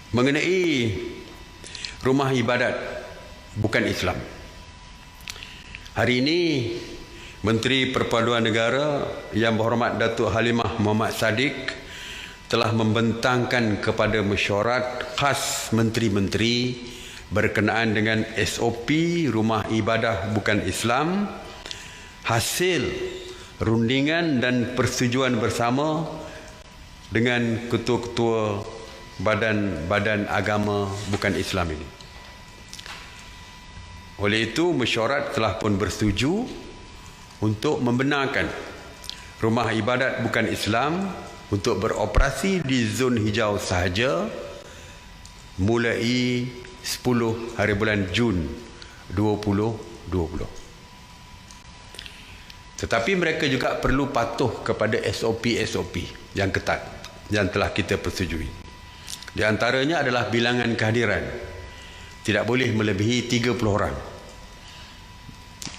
mengenai rumah ibadat bukan Islam. Hari ini Menteri Perpaduan Negara Yang Berhormat Datuk Halimah Muhammad Sadiq telah membentangkan kepada mesyuarat khas menteri-menteri berkenaan dengan SOP rumah ibadah bukan Islam, hasil rundingan dan persetujuan bersama dengan ketua-ketua badan-badan agama bukan Islam ini. Oleh itu, mesyuarat telah pun bersetuju untuk membenarkan rumah ibadat bukan Islam untuk beroperasi di zon hijau sahaja mulai 10 hari bulan Jun 2020. Tetapi mereka juga perlu patuh kepada SOP-SOP yang ketat yang telah kita persetujui. Di antaranya adalah bilangan kehadiran tidak boleh melebihi 30 orang.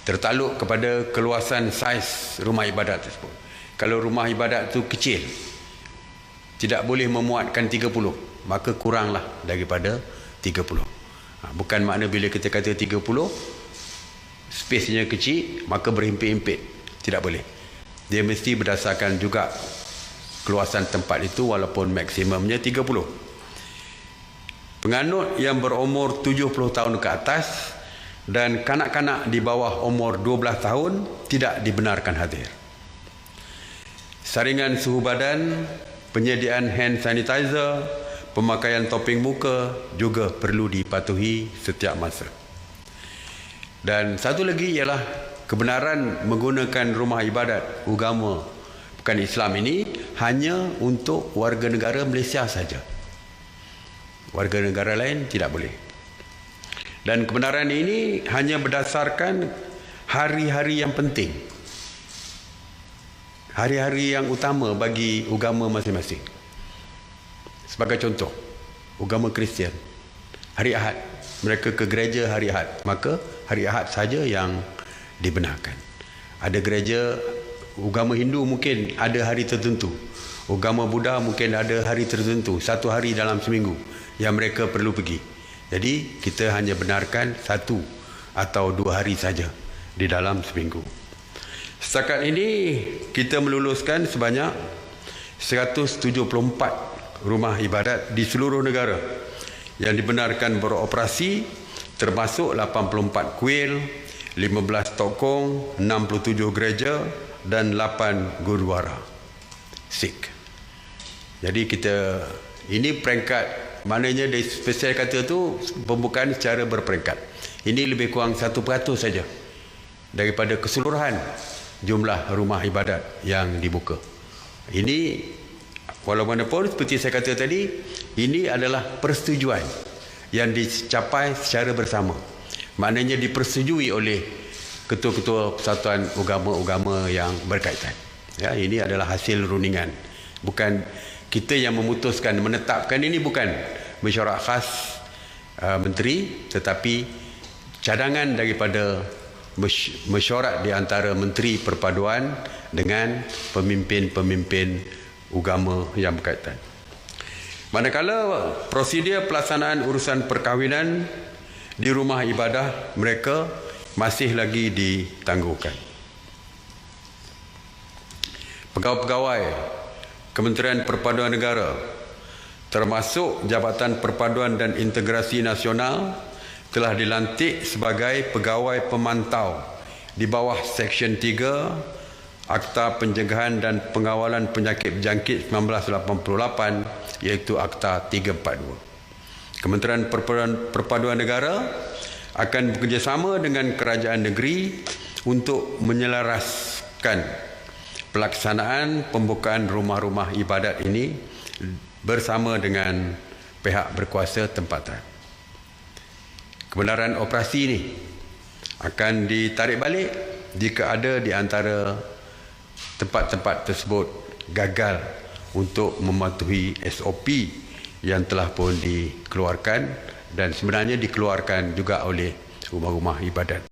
Tertakluk kepada keluasan saiz rumah ibadat tersebut. Kalau rumah ibadat itu kecil, tidak boleh memuatkan 30, maka kuranglah daripada 30. Bukan makna bila kita kata 30, spesnya kecil, maka berhimpit-himpit. Tidak boleh. Dia mesti berdasarkan juga keluasan tempat itu walaupun maksimumnya 30. Penganut yang berumur 70 tahun ke atas dan kanak-kanak di bawah umur 12 tahun tidak dibenarkan hadir. Saringan suhu badan, penyediaan hand sanitizer, pemakaian topeng muka juga perlu dipatuhi setiap masa. Dan satu lagi ialah kebenaran menggunakan rumah ibadat agama bukan Islam ini hanya untuk warga negara Malaysia saja. Warga negara lain tidak boleh. Dan kebenaran ini hanya berdasarkan hari-hari yang penting. Hari-hari yang utama bagi agama masing-masing. Sebagai contoh, agama Kristian, hari Ahad, mereka ke gereja hari Ahad, maka hari Ahad saja yang dibenarkan. Ada gereja agama Hindu mungkin ada hari tertentu, agama Buddha mungkin ada hari tertentu, satu hari dalam seminggu yang mereka perlu pergi. Jadi kita hanya benarkan satu atau 2 hari saja di dalam seminggu. Setakat ini kita meluluskan sebanyak 174 rumah ibadat di seluruh negara yang dibenarkan beroperasi, termasuk 84 kuil, 15 tokong, 67 gereja dan 8 gurdwara Sikh. Jadi kita ini peringkat, maknanya dari spesial kata tu pembukaan secara berperingkat. Ini lebih kurang 1% saja daripada keseluruhan jumlah rumah ibadat yang dibuka. Ini walaupun seperti saya kata tadi, ini adalah persetujuan yang dicapai secara bersama. Maknanya dipersetujui oleh ketua-ketua persatuan agama-agama yang berkaitan. Ya, ini adalah hasil rundingan. Bukan kita yang memutuskan, menetapkan, ini bukan mesyuarat khas menteri, tetapi cadangan daripada mesyuarat di antara Menteri Perpaduan dengan pemimpin-pemimpin agama yang berkaitan. Manakala prosedur pelaksanaan urusan perkahwinan di rumah ibadah mereka masih lagi ditangguhkan. Pegawai-pegawai Kementerian Perpaduan Negara termasuk Jabatan Perpaduan dan Integrasi Nasional telah dilantik sebagai pegawai pemantau di bawah Seksyen 3 Akta Pencegahan dan Pengawalan Penyakit Berjangkit 1988, iaitu Akta 342. Kementerian Perpaduan Negara akan bekerjasama dengan kerajaan negeri untuk menyelaraskan pelaksanaan pembukaan rumah-rumah ibadat ini bersama dengan pihak berkuasa tempatan. Kebenaran operasi ini akan ditarik balik jika ada di antara tempat-tempat tersebut gagal untuk mematuhi SOP yang telah pun dikeluarkan dan sebenarnya dikeluarkan juga oleh rumah-rumah ibadat